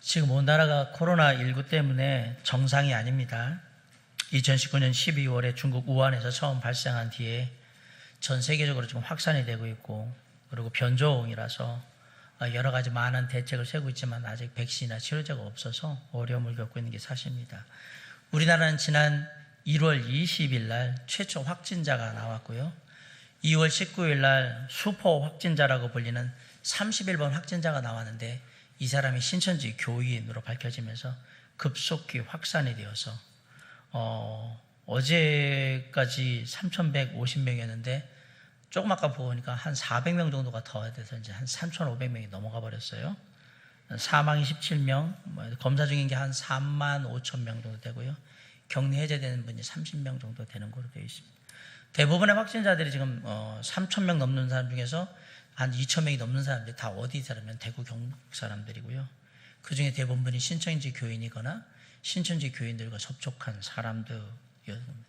지금 온 나라가 코로나19 때문에 정상이 아닙니다. 2019년 12월에 중국 우한에서 처음 발생한 뒤에 전 세계적으로 지금 확산이 되고 있고, 그리고 변종이라서 여러 가지 많은 대책을 세우고 있지만 아직 백신이나 치료제가 없어서 어려움을 겪고 있는 게 사실입니다. 우리나라는 지난 1월 20일 날 최초 확진자가 나왔고요. 2월 19일 날 슈퍼 확진자라고 불리는 31번 확진자가 나왔는데, 이 사람이 신천지 교인으로 밝혀지면서 급속히 확산이 되어서 어제까지 3,150명이었는데 조금 아까 보니까 한 400명 정도가 더 돼서 이제 한 3,500명이 넘어가 버렸어요. 사망이 17명, 검사 중인 게 한 3만 5천 명 정도 되고요. 격리 해제되는 분이 30명 정도 되는 걸로 되어 있습니다. 대부분의 확진자들이 지금 3,000명 넘는 사람 중에서 한 2,000명이 넘는 사람들이 다 어디 사람이면 대구 경북 사람들이고요. 그 중에 대부분이 신천지 교인이거나 신천지 교인들과 접촉한 사람들이었습니다.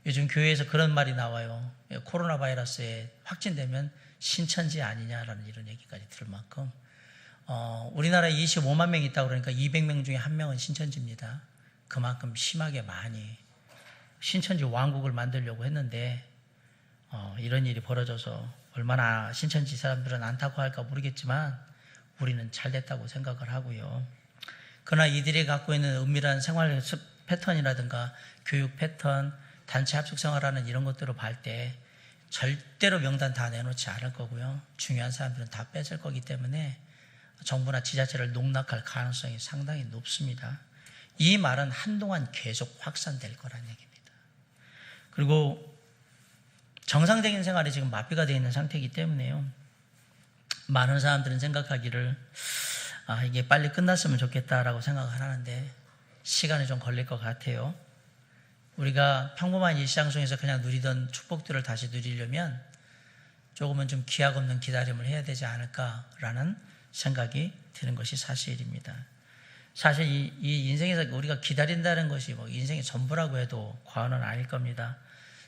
요즘 교회에서 그런 말이 나와요. 코로나 바이러스에 확진되면 신천지 아니냐라는 이런 얘기까지 들을 만큼 우리나라에 25만 명이 있다고 그러니까 200명 중에 1명은 신천지입니다. 그만큼 심하게 많이 신천지 왕국을 만들려고 했는데 이런 일이 벌어져서 얼마나 신천지 사람들은 안타까워할까 모르겠지만 우리는 잘 됐다고 생각을 하고요. 그러나 이들이 갖고 있는 은밀한 생활 패턴이라든가 교육 패턴, 단체 합숙 생활하는 이런 것들을 볼 때 절대로 명단 다 내놓지 않을 거고요. 중요한 사람들은 다 뺏을 거기 때문에 정부나 지자체를 농락할 가능성이 상당히 높습니다. 이 말은 한동안 계속 확산될 거라는 얘기입니다. 그리고 정상적인 생활이 지금 마비가 되어 있는 상태이기 때문에요. 많은 사람들은 생각하기를 이게 빨리 끝났으면 좋겠다라고 생각을 하는데 시간이 좀 걸릴 것 같아요. 우리가 평범한 일상 속에서 그냥 누리던 축복들을 다시 누리려면 조금은 좀 기약 없는 기다림을 해야 되지 않을까라는 생각이 드는 것이 사실입니다. 사실 이 인생에서 우리가 기다린다는 것이 뭐 인생의 전부라고 해도 과언은 아닐 겁니다.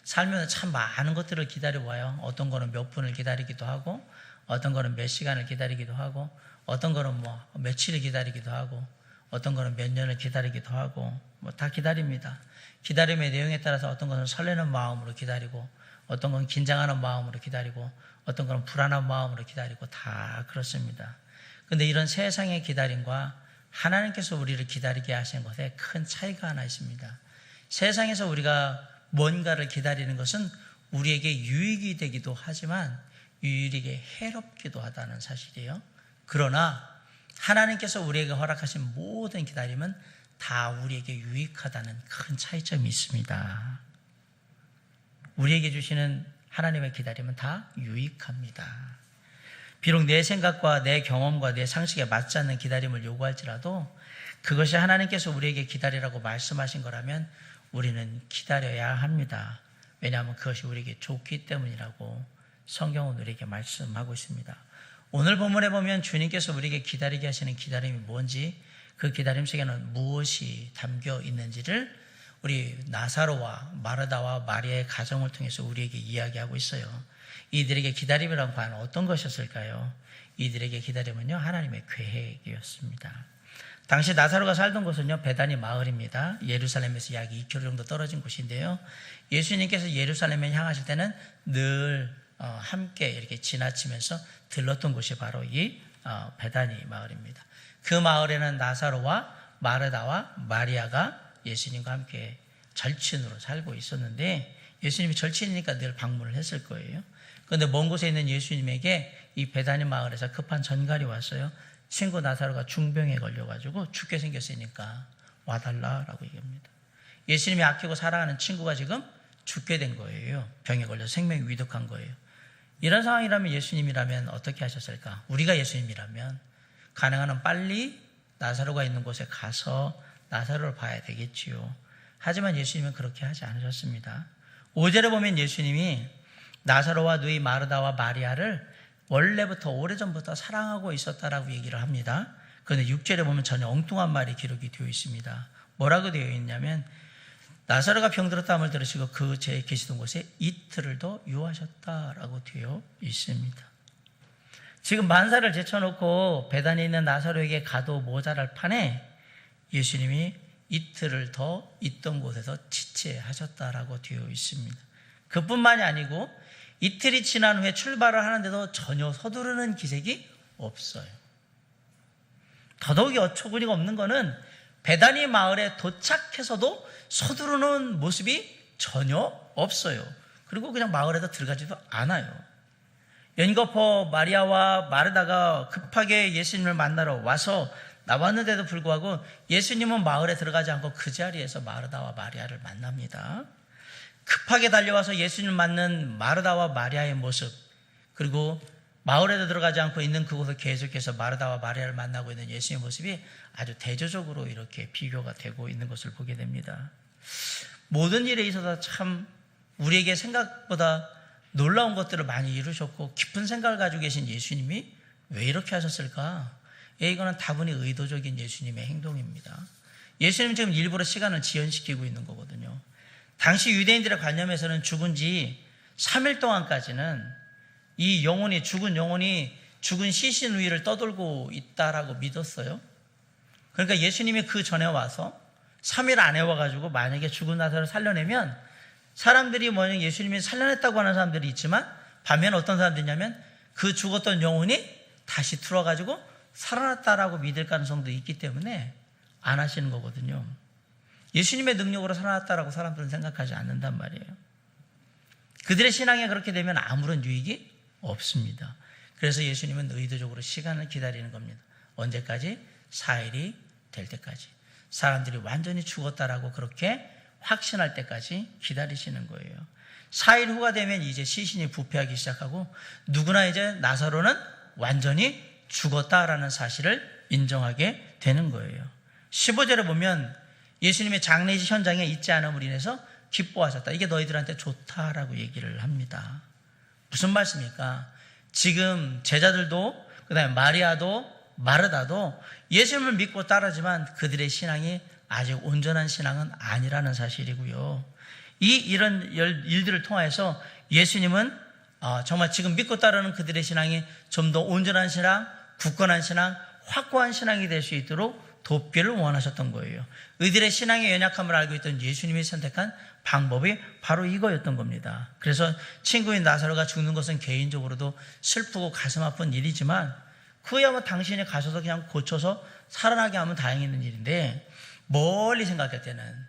살면서 참 많은 것들을 기다려와요. 어떤 거는 몇 분을 기다리기도 하고, 어떤 거는 몇 시간을 기다리기도 하고, 어떤 거는 뭐 며칠을 기다리기도 하고, 어떤 거는 몇 년을 기다리기도 하고, 뭐 다 기다립니다. 기다림의 내용에 따라서 어떤 것은 설레는 마음으로 기다리고, 어떤 건 긴장하는 마음으로 기다리고, 어떤 건 불안한 마음으로 기다리고, 다 그렇습니다. 그런데 이런 세상의 기다림과 하나님께서 우리를 기다리게 하시는 것에 큰 차이가 하나 있습니다. 세상에서 우리가 뭔가를 기다리는 것은 우리에게 유익이 되기도 하지만 유일하게 해롭기도 하다는 사실이에요. 그러나 하나님께서 우리에게 허락하신 모든 기다림은 다 우리에게 유익하다는 큰 차이점이 있습니다. 우리에게 주시는 하나님의 기다림은 다 유익합니다. 비록 내 생각과 내 경험과 내 상식에 맞지 않는 기다림을 요구할지라도 그것이 하나님께서 우리에게 기다리라고 말씀하신 거라면 우리는 기다려야 합니다. 왜냐하면 그것이 우리에게 좋기 때문이라고 성경은 우리에게 말씀하고 있습니다. 오늘 본문에 보면 주님께서 우리에게 기다리게 하시는 기다림이 뭔지, 그 기다림 속에는 무엇이 담겨 있는지를 우리 나사로와 마르다와 마리아의 가정을 통해서 우리에게 이야기하고 있어요. 이들에게 기다림이란 과연 어떤 것이었을까요? 이들에게 기다림은요, 하나님의 계획이었습니다. 당시 나사로가 살던 곳은요, 베다니 마을입니다. 예루살렘에서 약 2km 정도 떨어진 곳인데요. 예수님께서 예루살렘에 향하실 때는 늘 함께 이렇게 지나치면서 들렀던 곳이 바로 이 베다니 마을입니다. 그 마을에는 나사로와 마르다와 마리아가 예수님과 함께 절친으로 살고 있었는데, 예수님이 절친이니까 늘 방문을 했을 거예요. 그런데 먼 곳에 있는 예수님에게 이 베다니 마을에서 급한 전갈이 왔어요. 친구 나사로가 중병에 걸려가지고 죽게 생겼으니까 와달라라고 얘기합니다. 예수님이 아끼고 사랑하는 친구가 지금 죽게 된 거예요. 병에 걸려서 생명이 위독한 거예요. 이런 상황이라면 예수님이라면 어떻게 하셨을까? 우리가 예수님이라면 가능한 한 빨리 나사로가 있는 곳에 가서 나사로를 봐야 되겠지요. 하지만 예수님은 그렇게 하지 않으셨습니다. 5절에 보면 예수님이 나사로와 누이 마르다와 마리아를 원래부터 오래전부터 사랑하고 있었다라고 얘기를 합니다. 그런데 6절에 보면 전혀 엉뚱한 말이 기록이 되어 있습니다. 뭐라고 되어 있냐면 나사로가 병들었다함을 들으시고 그 제 계시던 곳에 이틀을 더 유하셨다라고 되어 있습니다. 지금 만사를 제쳐놓고 베단에 있는 나사로에게 가도 모자랄 판에 예수님이 이틀을 더 있던 곳에서 지체하셨다라고 되어 있습니다. 그뿐만이 아니고 이틀이 지난 후에 출발을 하는데도 전혀 서두르는 기색이 없어요. 더더욱이 어처구니가 없는 것은 베다니 마을에 도착해서도 서두르는 모습이 전혀 없어요. 그리고 그냥 마을에도 들어가지도 않아요. 연거푸 마리아와 마르다가 급하게 예수님을 만나러 와서 나왔는데도 불구하고 예수님은 마을에 들어가지 않고 그 자리에서 마르다와 마리아를 만납니다. 급하게 달려와서 예수님을 맞는 마르다와 마리아의 모습, 그리고 마을에도 들어가지 않고 있는 그곳을 계속해서 마르다와 마리아를 만나고 있는 예수님의 모습이 아주 대조적으로 이렇게 비교가 되고 있는 것을 보게 됩니다. 모든 일에 있어서 참 우리에게 생각보다 놀라운 것들을 많이 이루셨고 깊은 생각을 가지고 계신 예수님이 왜 이렇게 하셨을까? 이거는 다분히 의도적인 예수님의 행동입니다. 예수님은 지금 일부러 시간을 지연시키고 있는 거거든요. 당시 유대인들의 관념에서는 죽은 지 3일 동안까지는 이 영혼이, 죽은 영혼이 죽은 시신 위를 떠돌고 있다라고 믿었어요. 그러니까 예수님이 그 전에 와서 3일 안에 와가지고 만약에 죽은 나사로를 살려내면 사람들이 뭐냐, 예수님이 살려냈다고 하는 사람들이 있지만 반면에 어떤 사람들이냐면 그 죽었던 영혼이 다시 들어와가지고 살아났다라고 믿을 가능성도 있기 때문에 안 하시는 거거든요. 예수님의 능력으로 살아났다라고 사람들은 생각하지 않는단 말이에요. 그들의 신앙에 그렇게 되면 아무런 유익이 없습니다. 그래서 예수님은 의도적으로 시간을 기다리는 겁니다. 언제까지? 4일이 될 때까지. 사람들이 완전히 죽었다라고 그렇게 확신할 때까지 기다리시는 거예요. 4일 후가 되면 이제 시신이 부패하기 시작하고 누구나 이제 나사로는 완전히 죽었다라는 사실을 인정하게 되는 거예요. 15절에 보면 예수님의 장례식 현장에 있지 않음으로 인해서 기뻐하셨다. 이게 너희들한테 좋다라고 얘기를 합니다. 무슨 말씀입니까? 지금 제자들도 그다음에 마리아도 마르다도 예수님을 믿고 따르지만 그들의 신앙이 아직 온전한 신앙은 아니라는 사실이고요. 이런 일들을 통해서 예수님은 정말 지금 믿고 따르는 그들의 신앙이 좀 더 온전한 신앙, 굳건한 신앙, 확고한 신앙이 될 수 있도록 돕기를 원하셨던 거예요. 이들의 신앙의 연약함을 알고 있던 예수님이 선택한 방법이 바로 이거였던 겁니다. 그래서 친구인 나사로가 죽는 것은 개인적으로도 슬프고 가슴 아픈 일이지만 그야 뭐 당신이 가셔서 그냥 고쳐서 살아나게 하면 다행인 일인데 멀리 생각할 때는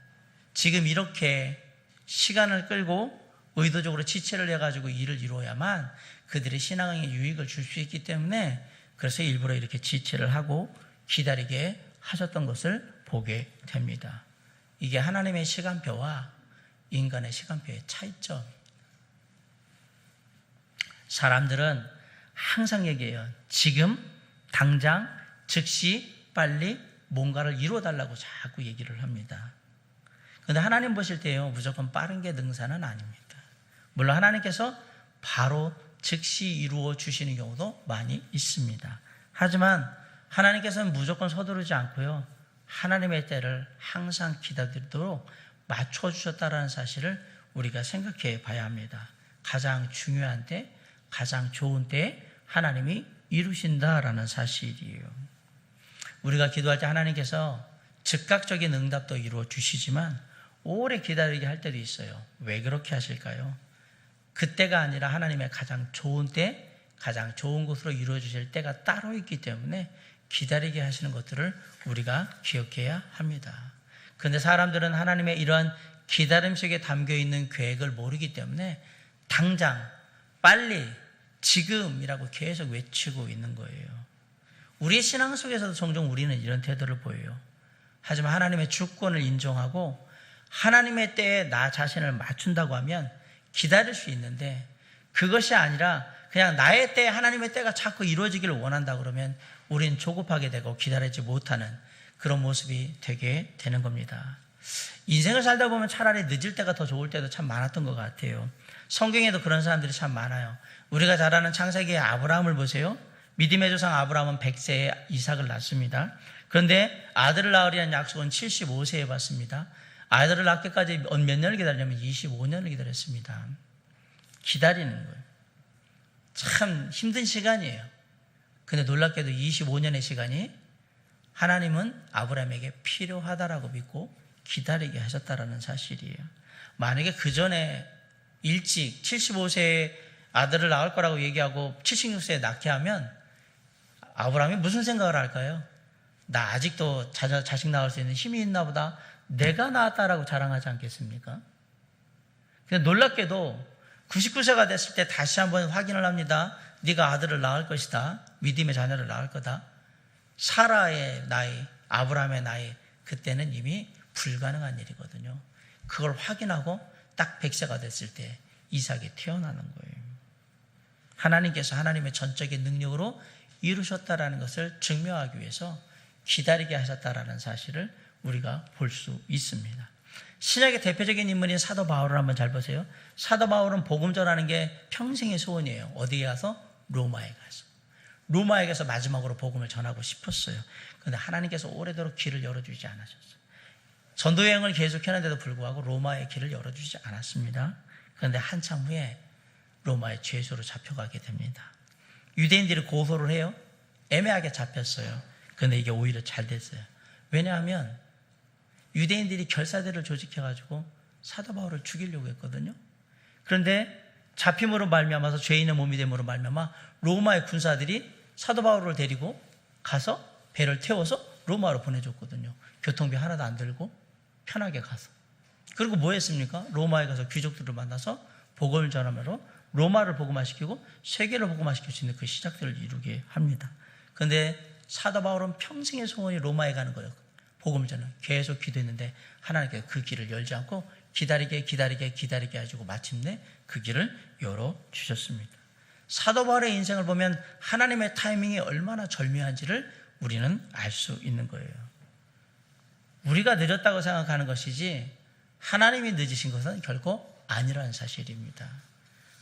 지금 이렇게 시간을 끌고 의도적으로 지체를 해가지고 일을 이루어야만 그들의 신앙에 유익을 줄 수 있기 때문에 그래서 일부러 이렇게 지체를 하고 기다리게 하셨던 것을 보게 됩니다. 이게 하나님의 시간표와 인간의 시간표의 차이점. 사람들은 항상 얘기해요. 지금, 당장, 즉시, 빨리 뭔가를 이루어달라고 자꾸 얘기를 합니다. 그런데 하나님 보실 때요, 무조건 빠른 게 능사는 아닙니다. 물론 하나님께서 바로 즉시 이루어 주시는 경우도 많이 있습니다. 하지만 하나님께서는 무조건 서두르지 않고요, 하나님의 때를 항상 기다리도록 맞춰주셨다는 사실을 우리가 생각해 봐야 합니다. 가장 중요한 때, 가장 좋은 때에 하나님이 이루신다라는 사실이에요. 우리가 기도할 때 하나님께서 즉각적인 응답도 이루어 주시지만 오래 기다리게 할 때도 있어요. 왜 그렇게 하실까요? 그때가 아니라 하나님의 가장 좋은 때, 가장 좋은 곳으로 이루어 주실 때가 따로 있기 때문에 기다리게 하시는 것들을 우리가 기억해야 합니다. 그런데 사람들은 하나님의 이러한 기다림 속에 담겨있는 계획을 모르기 때문에 당장, 빨리, 지금이라고 계속 외치고 있는 거예요. 우리의 신앙 속에서도 종종 우리는 이런 태도를 보여요. 하지만 하나님의 주권을 인정하고 하나님의 때에 나 자신을 맞춘다고 하면 기다릴 수 있는데, 그것이 아니라 그냥 나의 때, 하나님의 때가 자꾸 이루어지기를 원한다 그러면 우리는 조급하게 되고 기다리지 못하는 그런 모습이 되게 되는 겁니다. 인생을 살다 보면 차라리 늦을 때가 더 좋을 때도 참 많았던 것 같아요. 성경에도 그런 사람들이 참 많아요. 우리가 잘 아는 창세기의 아브라함을 보세요. 믿음의 조상 아브라함은 100세에 이삭을 낳습니다. 그런데 아들을 낳으리라는 약속은 75세에 받습니다. 아들을 낳기까지 몇 년을 기다리냐면 25년을 기다렸습니다. 기다리는 거예요. 참 힘든 시간이에요. 근데 놀랍게도 25년의 시간이 하나님은 아브라함에게 필요하다라고 믿고 기다리게 하셨다라는 사실이에요. 만약에 그 전에 일찍 75세에 아들을 낳을 거라고 얘기하고 76세에 낳게 하면 아브라함이 무슨 생각을 할까요? 나 아직도 자식 낳을 수 있는 힘이 있나 보다. 내가 낳았다라고 자랑하지 않겠습니까? 근데 놀랍게도 99세가 됐을 때 다시 한번 확인을 합니다. 네가 아들을 낳을 것이다. 믿음의 자녀를 낳을 거다. 사라의 나이, 아브라함의 나이, 그때는 이미 불가능한 일이거든요. 그걸 확인하고 딱 100세가 됐을 때 이삭이 태어나는 거예요. 하나님께서 하나님의 전적인 능력으로 이루셨다라는 것을 증명하기 위해서 기다리게 하셨다라는 사실을 우리가 볼 수 있습니다. 신약의 대표적인 인물인 사도 바울을 한번 잘 보세요. 사도 바울은 복음 전하는 게 평생의 소원이에요. 어디에 가서? 로마에 가서. 로마에 가서 마지막으로 복음을 전하고 싶었어요. 그런데 하나님께서 오래도록 길을 열어주지 않으셨어요. 전도 여행을 계속했는데도 불구하고 로마의 길을 열어주지 않았습니다. 그런데 한참 후에 로마의 죄수로 잡혀가게 됩니다. 유대인들이 고소를 해요. 애매하게 잡혔어요. 그런데 이게 오히려 잘 됐어요. 왜냐하면 유대인들이 결사대를 조직해가지고 사도 바울을 죽이려고 했거든요. 그런데 잡힘으로 말미암아서 죄인의 몸이 됨으로 말미암아 로마의 군사들이 사도 바울을 데리고 가서 배를 태워서 로마로 보내줬거든요. 교통비 하나도 안 들고 편하게 가서. 그리고 뭐 했습니까? 로마에 가서 귀족들을 만나서 복음을 전하므로 로마를 복음화시키고 세계를 복음화시킬 수 있는 그 시작들을 이루게 합니다. 그런데 사도 바울은 평생의 소원이 로마에 가는 거예요. 복음을 전하 계속 기도했는데 하나님께 그 길을 열지 않고 기다리게 해주고 마침내 그 길을 열어주셨습니다. 사도 바울의 인생을 보면 하나님의 타이밍이 얼마나 절묘한지를 우리는 알 수 있는 거예요. 우리가 늦었다고 생각하는 것이지 하나님이 늦으신 것은 결코 아니라는 사실입니다.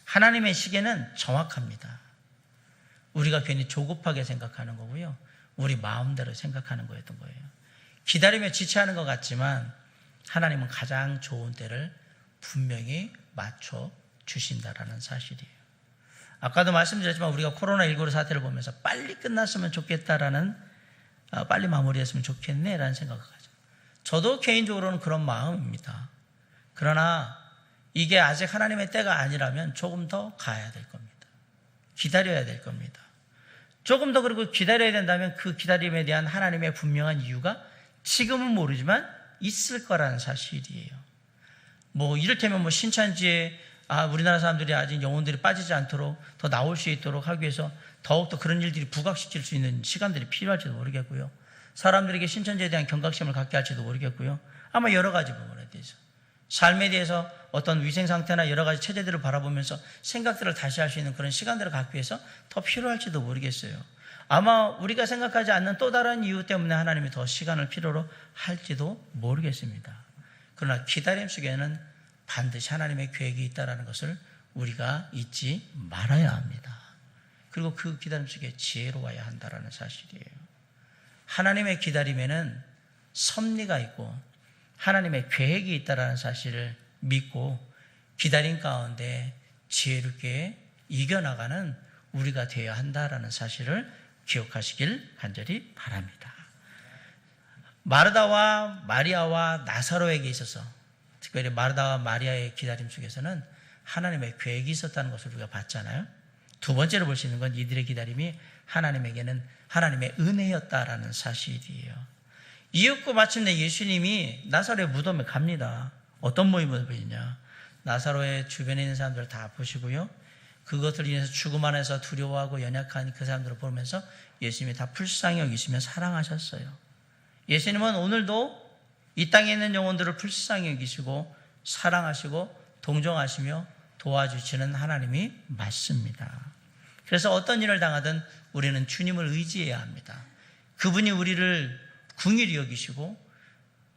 하나님의 시계는 정확합니다. 우리가 괜히 조급하게 생각하는 거고요. 우리 마음대로 생각하는 거였던 거예요. 기다리며 지체하는 것 같지만 하나님은 가장 좋은 때를 분명히 맞춰 주신다라는 사실이에요. 아까도 말씀드렸지만 우리가 코로나19 사태를 보면서 빨리 끝났으면 좋겠다라는, 빨리 마무리했으면 좋겠네라는 생각을 가져요. 저도 개인적으로는 그런 마음입니다. 그러나 이게 아직 하나님의 때가 아니라면 조금 더 가야 될 겁니다. 기다려야 될 겁니다. 조금 더 그리고 기다려야 된다면 그 기다림에 대한 하나님의 분명한 이유가 지금은 모르지만 있을 거라는 사실이에요. 이를테면 신천지에 우리나라 사람들이 아직 영혼들이 빠지지 않도록 더 나올 수 있도록 하기 위해서 더욱더 그런 일들이 부각시킬 수 있는 시간들이 필요할지도 모르겠고요. 사람들에게 신천지에 대한 경각심을 갖게 할지도 모르겠고요. 아마 여러 가지 부분에 대해서 삶에 대해서 어떤 위생 상태나 여러 가지 체제들을 바라보면서 생각들을 다시 할 수 있는 그런 시간들을 갖기 위해서 더 필요할지도 모르겠어요. 아마 우리가 생각하지 않는 또 다른 이유 때문에 하나님이 더 시간을 필요로 할지도 모르겠습니다. 그러나 기다림 속에는 반드시 하나님의 계획이 있다는 것을 우리가 잊지 말아야 합니다. 그리고 그 기다림 속에 지혜로워야 한다는 사실이에요. 하나님의 기다림에는 섭리가 있고 하나님의 계획이 있다는 사실을 믿고 기다림 가운데 지혜롭게 이겨나가는 우리가 되어야 한다는 사실을 기억하시길 간절히 바랍니다. 마르다와 마리아와 나사로에게 있어서 특별히 마르다와 마리아의 기다림 속에서는 하나님의 계획이 있었다는 것을 우리가 봤잖아요. 두 번째로 볼 수 있는 건 이들의 기다림이 하나님에게는 하나님의 은혜였다라는 사실이에요. 이윽고 마침내 예수님이 나사로의 무덤에 갑니다. 어떤 모임을 보이냐? 나사로의 주변에 있는 사람들을 다 보시고요. 그것을 인해서 죽음 안에서 두려워하고 연약한 그 사람들을 보면서 예수님이 다 불쌍히 여기시며 사랑하셨어요. 예수님은 오늘도 이 땅에 있는 영혼들을 불쌍히 여기시고 사랑하시고 동정하시며 도와주시는 하나님이 맞습니다. 그래서 어떤 일을 당하든 우리는 주님을 의지해야 합니다. 그분이 우리를 긍휼히 여기시고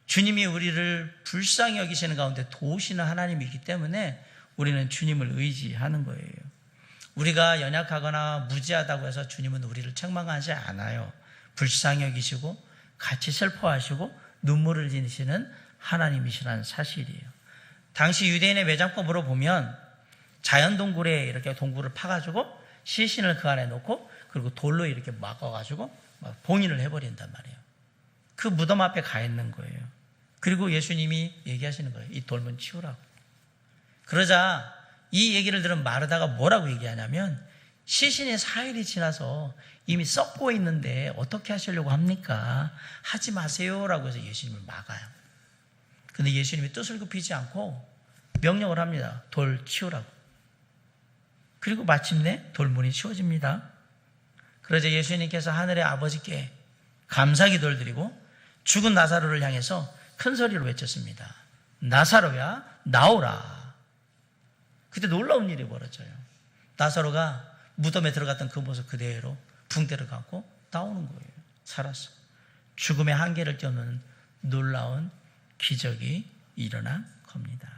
주님이 우리를 불쌍히 여기시는 가운데 도우시는 하나님이기 때문에 우리는 주님을 의지하는 거예요. 우리가 연약하거나 무지하다고 해서 주님은 우리를 책망하지 않아요. 불쌍히 여기시고 같이 슬퍼하시고 눈물을 지니시는 하나님이시라는 사실이에요. 당시 유대인의 매장법으로 보면 자연 동굴에 이렇게 동굴을 파가지고 시신을 그 안에 놓고 그 그리고 돌로 이렇게 막아가지고 막 봉인을 해버린단 말이에요. 그 무덤 앞에 가 있는 거예요. 그리고 예수님이 얘기하시는 거예요. 이 돌문 치우라고. 그러자 이 얘기를 들은 마르다가 뭐라고 얘기하냐면, 시신이 4일이 지나서 이미 썩고 있는데 어떻게 하시려고 합니까? 하지 마세요라고 해서 예수님을 막아요. 근데 예수님이 뜻을 굽히지 않고 명령을 합니다. 돌 치우라고. 그리고 마침내 돌문이 치워집니다. 그러자 예수님께서 하늘의 아버지께 감사기도를 드리고 죽은 나사로를 향해서 큰 소리로 외쳤습니다. 나사로야, 나오라. 그때 놀라운 일이 벌어져요. 나사로가 무덤에 들어갔던 그 모습 그대로 붕대를 감고 나오는 거예요. 살았어. 죽음의 한계를 뛰어넘는 놀라운 기적이 일어난 겁니다.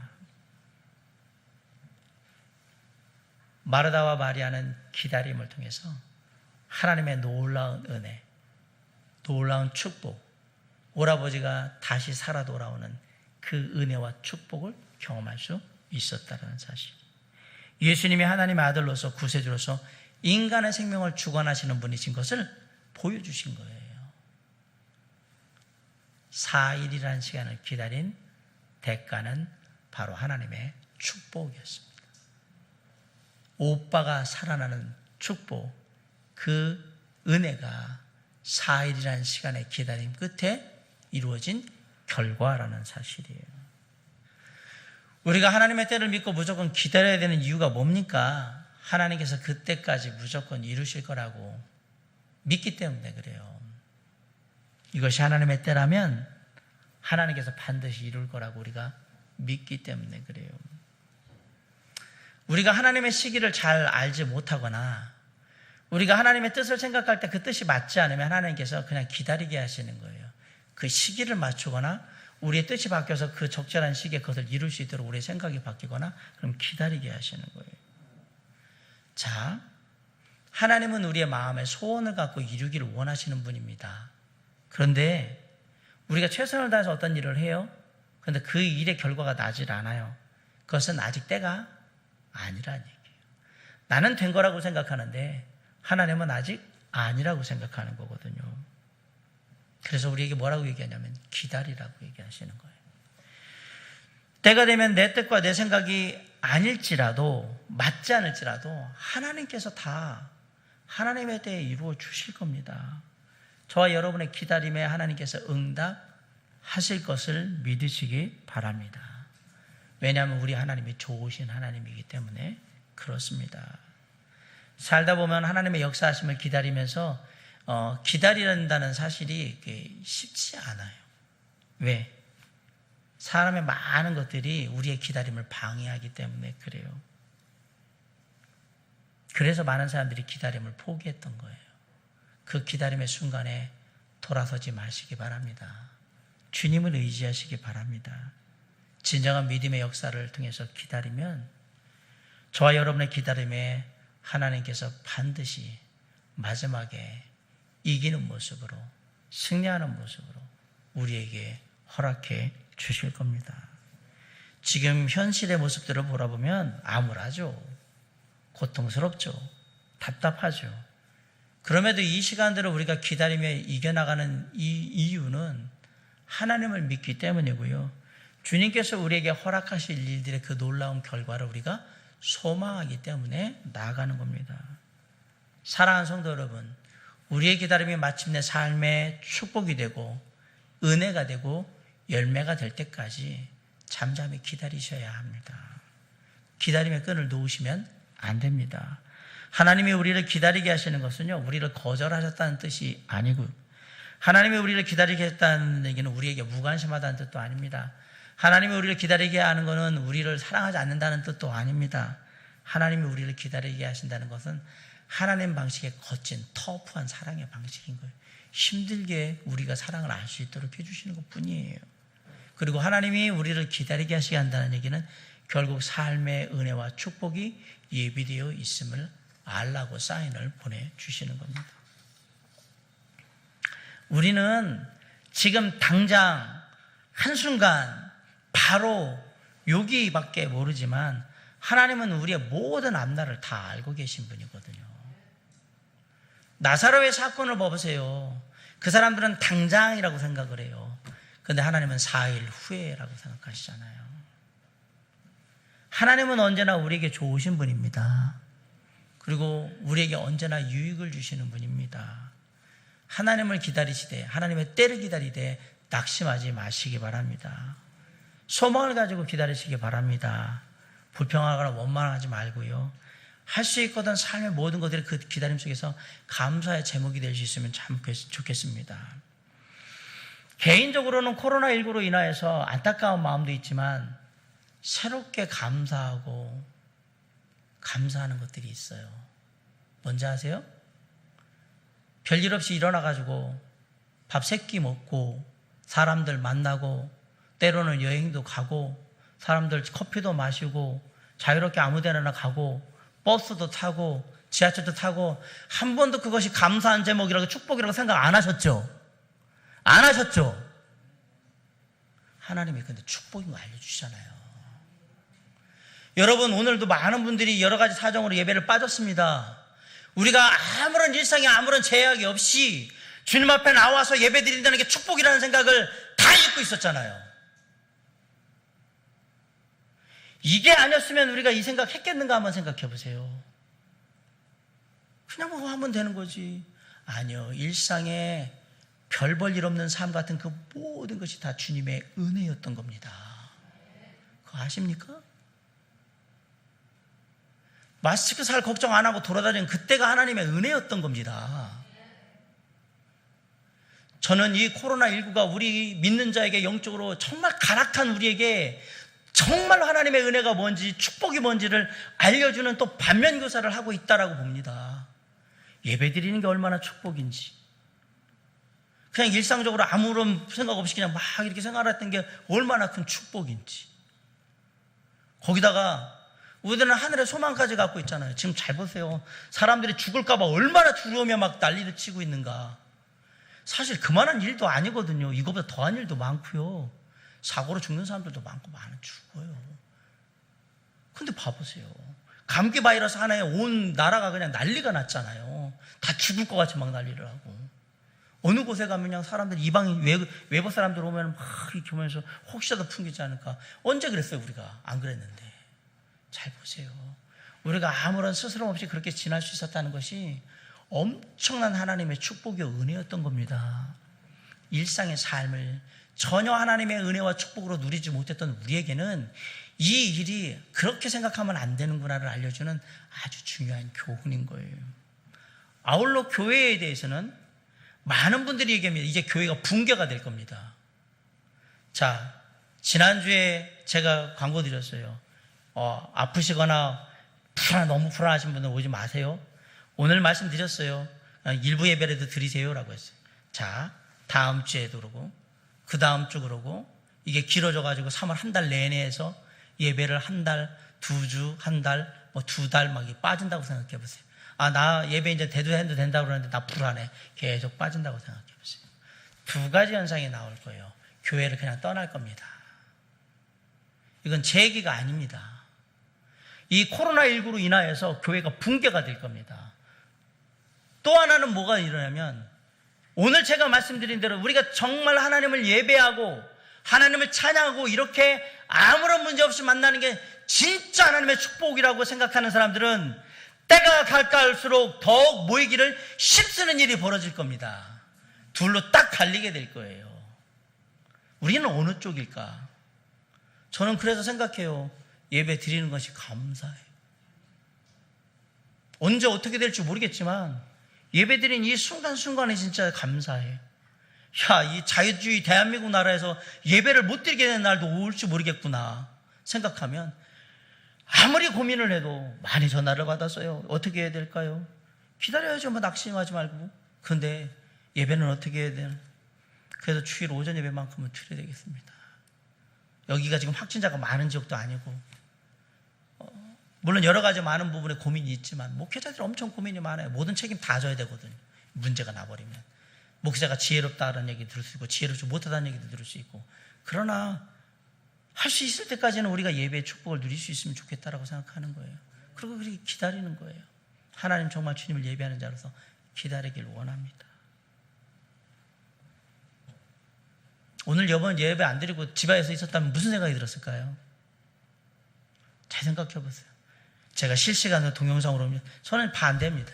마르다와 마리아는 기다림을 통해서 하나님의 놀라운 은혜, 놀라운 축복, 오라버지가 다시 살아 돌아오는 그 은혜와 축복을 경험할 수 있었다는 사실. 예수님이 하나님의 아들로서 구세주로서 인간의 생명을 주관하시는 분이신 것을 보여주신 거예요. 4일이라는 시간을 기다린 대가는 바로 하나님의 축복이었습니다. 오빠가 살아나는 축복, 그 은혜가 4일이라는 시간의 기다림 끝에 이루어진 결과라는 사실이에요. 우리가 하나님의 때를 믿고 무조건 기다려야 되는 이유가 뭡니까? 하나님께서 그때까지 무조건 이루실 거라고 믿기 때문에 그래요. 이것이 하나님의 때라면 하나님께서 반드시 이룰 거라고 우리가 믿기 때문에 그래요. 우리가 하나님의 시기를 잘 알지 못하거나 우리가 하나님의 뜻을 생각할 때 그 뜻이 맞지 않으면 하나님께서 그냥 기다리게 하시는 거예요. 그 시기를 맞추거나 우리의 뜻이 바뀌어서 그 적절한 시기에 그것을 이룰 수 있도록 우리의 생각이 바뀌거나 그럼 기다리게 하시는 거예요. 자, 하나님은 우리의 마음에 소원을 갖고 이루기를 원하시는 분입니다. 그런데 우리가 최선을 다해서 어떤 일을 해요? 그런데 그 일의 결과가 나질 않아요. 그것은 아직 때가 아니라는 얘기예요. 나는 된 거라고 생각하는데 하나님은 아직 아니라고 생각하는 거거든요. 그래서 우리에게 뭐라고 얘기하냐면 기다리라고 얘기하시는 거예요. 때가 되면 내 뜻과 내 생각이 아닐지라도, 맞지 않을지라도 하나님께서 다 하나님의 때에 이루어 주실 겁니다. 저와 여러분의 기다림에 하나님께서 응답하실 것을 믿으시기 바랍니다. 왜냐하면 우리 하나님이 좋으신 하나님이기 때문에 그렇습니다. 살다 보면 하나님의 역사하심을 기다리면서 기다린다는 사실이 쉽지 않아요. 왜? 사람의 많은 것들이 우리의 기다림을 방해하기 때문에 그래요. 그래서 많은 사람들이 기다림을 포기했던 거예요. 그 기다림의 순간에 돌아서지 마시기 바랍니다. 주님을 의지하시기 바랍니다. 진정한 믿음의 역사를 통해서 기다리면 저와 여러분의 기다림에 하나님께서 반드시 마지막에 이기는 모습으로, 승리하는 모습으로 우리에게 허락해 주실 겁니다. 지금 현실의 모습들을 보라보면 암울하죠. 고통스럽죠. 답답하죠. 그럼에도 이 시간들을 우리가 기다리며 이겨나가는 이 이유는 하나님을 믿기 때문이고요. 주님께서 우리에게 허락하실 일들의 그 놀라운 결과를 우리가 소망하기 때문에 나아가는 겁니다. 사랑하는 성도 여러분, 우리의 기다림이 마침내 삶의 축복이 되고 은혜가 되고 열매가 될 때까지 잠잠히 기다리셔야 합니다. 기다림의 끈을 놓으시면 안 됩니다. 하나님이 우리를 기다리게 하시는 것은요, 우리를 거절하셨다는 뜻이 아니고, 하나님이 우리를 기다리게 했다는 얘기는 우리에게 무관심하다는 뜻도 아닙니다. 하나님이 우리를 기다리게 하는 것은 우리를 사랑하지 않는다는 뜻도 아닙니다. 하나님이 우리를 기다리게 하신다는 것은 하나님 방식의 거친 터프한 사랑의 방식인 거예요. 힘들게 우리가 사랑을 알 수 있도록 해주시는 것뿐이에요. 그리고 하나님이 우리를 기다리게 하시게 한다는 얘기는 결국 삶의 은혜와 축복이 예비되어 있음을 알라고 사인을 보내주시는 겁니다. 우리는 지금 당장 한순간 바로 여기밖에 모르지만 하나님은 우리의 모든 앞날을 다 알고 계신 분이거든요. 나사로의 사건을 봐보세요. 그 사람들은 당장이라고 생각을 해요. 그런데 하나님은 4일 후에라고 생각하시잖아요. 하나님은 언제나 우리에게 좋으신 분입니다. 그리고 우리에게 언제나 유익을 주시는 분입니다. 하나님을 기다리시되, 하나님의 때를 기다리되 낙심하지 마시기 바랍니다. 소망을 가지고 기다리시기 바랍니다. 불평하거나 원망하지 말고요. 할 수 있거든 삶의 모든 것들이 그 기다림 속에서 감사의 제목이 될 수 있으면 참 좋겠습니다. 개인적으로는 코로나19로 인하여서 안타까운 마음도 있지만 새롭게 감사하고 감사하는 것들이 있어요. 뭔지 아세요? 별일 없이 일어나가지고 밥 3끼 먹고 사람들 만나고 때로는 여행도 가고 사람들 커피도 마시고 자유롭게 아무 데나 가고 버스도 타고 지하철도 타고 한 번도 그것이 감사한 제목이라고 축복이라고 생각 안 하셨죠? 안 하셨죠? 하나님이 근데 축복인 거 알려주시잖아요. 여러분, 오늘도 많은 분들이 여러 가지 사정으로 예배를 빠졌습니다. 우리가 아무런 일상에 아무런 제약이 없이 주님 앞에 나와서 예배 드린다는 게 축복이라는 생각을 다 잊고 있었잖아요. 이게 아니었으면 우리가 이 생각 했겠는가 한번 생각해 보세요. 그냥 뭐 하면 되는 거지. 아니요, 일상에 별 볼 일 없는 삶 같은 그 모든 것이 다 주님의 은혜였던 겁니다. 그거 아십니까? 마스크 살 걱정 안 하고 돌아다니는 그때가 하나님의 은혜였던 겁니다. 저는 이 코로나19가 우리 믿는 자에게 영적으로 정말 가락한 우리에게 정말 하나님의 은혜가 뭔지 축복이 뭔지를 알려주는 또 반면교사를 하고 있다라고 봅니다. 예배 드리는 게 얼마나 축복인지, 그냥 일상적으로 아무런 생각 없이 그냥 막 이렇게 생활했던 게 얼마나 큰 축복인지, 거기다가 우리들은 하늘의 소망까지 갖고 있잖아요. 지금 잘 보세요. 사람들이 죽을까 봐 얼마나 두려우며 막 난리를 치고 있는가. 사실 그만한 일도 아니거든요. 이거보다 더한 일도 많고요. 사고로 죽는 사람들도 많고 많은 죽어요. 근데 봐보세요. 감기 바이러스 하나에 온 나라가 그냥 난리가 났잖아요. 다 죽을 것 같이 막 난리를 하고. 어느 곳에 가면 그냥 사람들 이방인 외부 사람들 오면 막 이렇게 보면서 혹시라도 풍기지 않을까. 언제 그랬어요 우리가? 안 그랬는데. 잘 보세요. 우리가 아무런 스스럼 없이 그렇게 지날 수 있었다는 것이 엄청난 하나님의 축복이요 은혜였던 겁니다. 일상의 삶을 전혀 하나님의 은혜와 축복으로 누리지 못했던 우리에게는 이 일이 그렇게 생각하면 안 되는구나를 알려주는 아주 중요한 교훈인 거예요. 아울러 교회에 대해서는 많은 분들이 얘기합니다. 이제 교회가 붕괴가 될 겁니다. 자, 지난주에 제가 광고 드렸어요. 아프시거나 너무 불안하신 분들 오지 마세요. 오늘 말씀드렸어요. 일부 예배라도 드리세요라고 했어요. 자, 다음 주에도 그러고 그 다음 주 그러고 이게 길어져가지고 3월 한 달 내내 해서 예배를 한 달, 2주, 한 달, 뭐 2달 막 빠진다고 생각해 보세요. 나 예배 이제 해도 된다고 그러는데 나 불안해. 계속 빠진다고 생각해 보세요. 2가지 현상이 나올 거예요. 교회를 그냥 떠날 겁니다. 이건 제 얘기가 아닙니다. 이 코로나19로 인하여서 교회가 붕괴가 될 겁니다. 또 하나는 뭐가 일어나면 오늘 제가 말씀드린 대로 우리가 정말 하나님을 예배하고 하나님을 찬양하고 이렇게 아무런 문제 없이 만나는 게 진짜 하나님의 축복이라고 생각하는 사람들은 때가 갈수록 더욱 모이기를 힘쓰는 일이 벌어질 겁니다. 둘로 딱 갈리게 될 거예요. 우리는 어느 쪽일까? 저는 그래서 생각해요. 예배 드리는 것이 감사해요. 언제 어떻게 될지 모르겠지만 예배 드린 이 순간순간에 진짜 감사해. 이 자유주의 대한민국 나라에서 예배를 못 드리게 되는 날도 올지 모르겠구나 생각하면 아무리 고민을 해도 많이 전화를 받았어요. 어떻게 해야 될까요? 기다려야죠. 뭐 낙심하지 말고. 근데 예배는 어떻게 해야 되나? 그래서 주일 오전 예배만큼은 드려야 되겠습니다. 여기가 지금 확진자가 많은 지역도 아니고 물론 여러 가지 많은 부분에 고민이 있지만 목회자들이 엄청 고민이 많아요. 모든 책임 다 져야 되거든요. 문제가 나버리면. 목회자가 지혜롭다는 얘기 들을 수 있고 지혜롭지 못하다는 얘기도 들을 수 있고, 그러나 할 수 있을 때까지는 우리가 예배의 축복을 누릴 수 있으면 좋겠다라고 생각하는 거예요. 그리고 그렇게 기다리는 거예요. 하나님 정말 주님을 예배하는 자로서 기다리길 원합니다. 오늘 여러분 예배 안 드리고 집안에서 있었다면 무슨 생각이 들었을까요? 잘 생각해 보세요. 제가 실시간으로 동영상으로 오면 저는 반대입니다.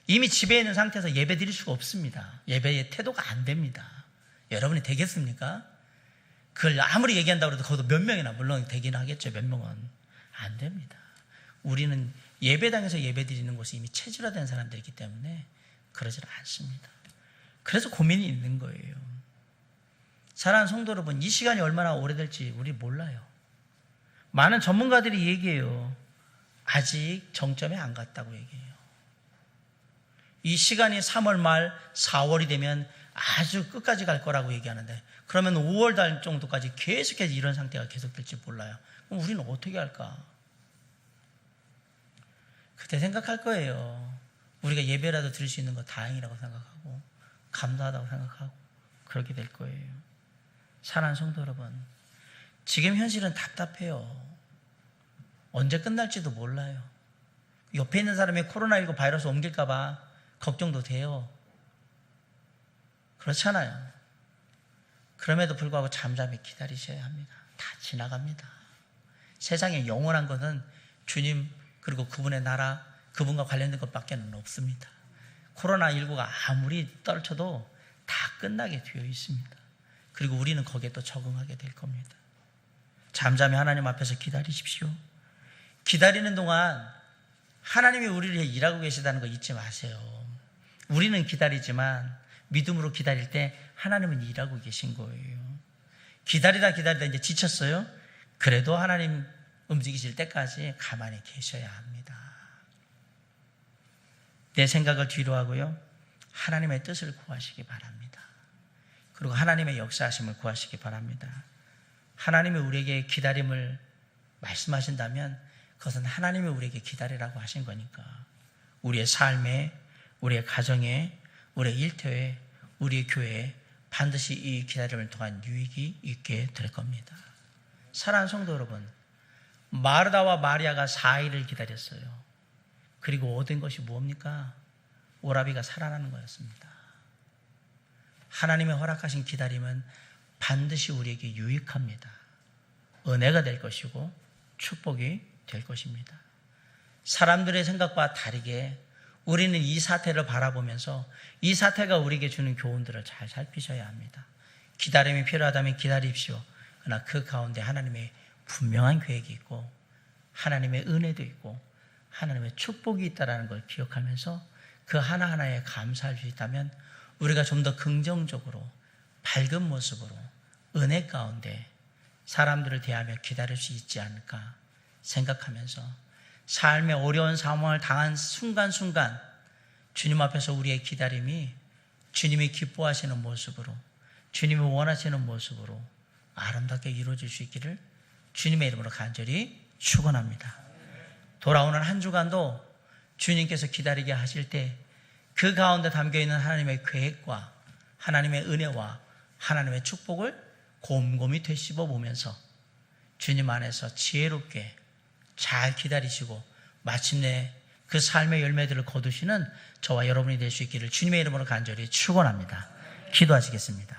이미 집에 있는 상태에서 예배 드릴 수가 없습니다. 예배의 태도가 안 됩니다. 여러분이 되겠습니까? 그걸 아무리 얘기한다고 해도 거기도 몇 명이나 물론 되긴 하겠죠. 몇 명은. 안 됩니다. 우리는 예배당에서 예배 드리는 곳이 이미 체질화된 사람들이기 때문에 그러질 않습니다. 그래서 고민이 있는 거예요. 사랑하는 성도 여러분, 이 시간이 얼마나 오래될지 우리 몰라요. 많은 전문가들이 얘기해요. 아직 정점에 안 갔다고 얘기해요. 이 시간이 3월 말 4월이 되면 아주 끝까지 갈 거라고 얘기하는데, 그러면 5월 달 정도까지 계속해서 이런 상태가 계속될지 몰라요. 그럼 우리는 어떻게 할까? 그때 생각할 거예요. 우리가 예배라도 드릴 수 있는 거 다행이라고 생각하고 감사하다고 생각하고 그렇게 될 거예요. 사랑하는 성도 여러분, 지금 현실은 답답해요. 언제 끝날지도 몰라요. 옆에 있는 사람이 코로나19 바이러스 옮길까 봐 걱정도 돼요. 그렇잖아요. 그럼에도 불구하고 잠잠히 기다리셔야 합니다. 다 지나갑니다. 세상에 영원한 것은 주님 그리고 그분의 나라, 그분과 관련된 것밖에 없습니다. 코로나19가 아무리 떨쳐도 다 끝나게 되어 있습니다. 그리고 우리는 거기에 또 적응하게 될 겁니다. 잠잠히 하나님 앞에서 기다리십시오. 기다리는 동안 하나님이 우리를 위해 일하고 계시다는 거 잊지 마세요. 우리는 기다리지만 믿음으로 기다릴 때 하나님은 일하고 계신 거예요. 기다리다 이제 지쳤어요? 그래도 하나님 움직이실 때까지 가만히 계셔야 합니다. 내 생각을 뒤로 하고요, 하나님의 뜻을 구하시기 바랍니다. 그리고 하나님의 역사하심을 구하시기 바랍니다. 하나님이 우리에게 기다림을 말씀하신다면 그것은 하나님이 우리에게 기다리라고 하신 거니까 우리의 삶에, 우리의 가정에, 우리의 일터에, 우리의 교회에 반드시 이 기다림을 통한 유익이 있게 될 겁니다. 사랑하는 성도 여러분, 마르다와 마리아가 4일을 기다렸어요. 그리고 얻은 것이 무엇입니까? 오라비가 살아나는 거였습니다. 하나님의 허락하신 기다림은 반드시 우리에게 유익합니다. 은혜가 될 것이고 축복이 될 것입니다. 사람들의 생각과 다르게 우리는 이 사태를 바라보면서 이 사태가 우리에게 주는 교훈들을 잘 살피셔야 합니다. 기다림이 필요하다면 기다립시오. 그러나 그 가운데 하나님의 분명한 계획이 있고 하나님의 은혜도 있고 하나님의 축복이 있다는 걸 기억하면서 그 하나하나에 감사할 수 있다면 우리가 좀 더 긍정적으로 밝은 모습으로 은혜 가운데 사람들을 대하며 기다릴 수 있지 않을까 생각하면서 삶의 어려운 상황을 당한 순간순간 주님 앞에서 우리의 기다림이 주님이 기뻐하시는 모습으로, 주님이 원하시는 모습으로 아름답게 이루어질 수 있기를 주님의 이름으로 간절히 축원합니다. 돌아오는 한 주간도 주님께서 기다리게 하실 때 그 가운데 담겨있는 하나님의 계획과 하나님의 은혜와 하나님의 축복을 곰곰이 되씹어 보면서 주님 안에서 지혜롭게 잘 기다리시고 마침내 그 삶의 열매들을 거두시는 저와 여러분이 될 수 있기를 주님의 이름으로 간절히 축원합니다. 기도하시겠습니다.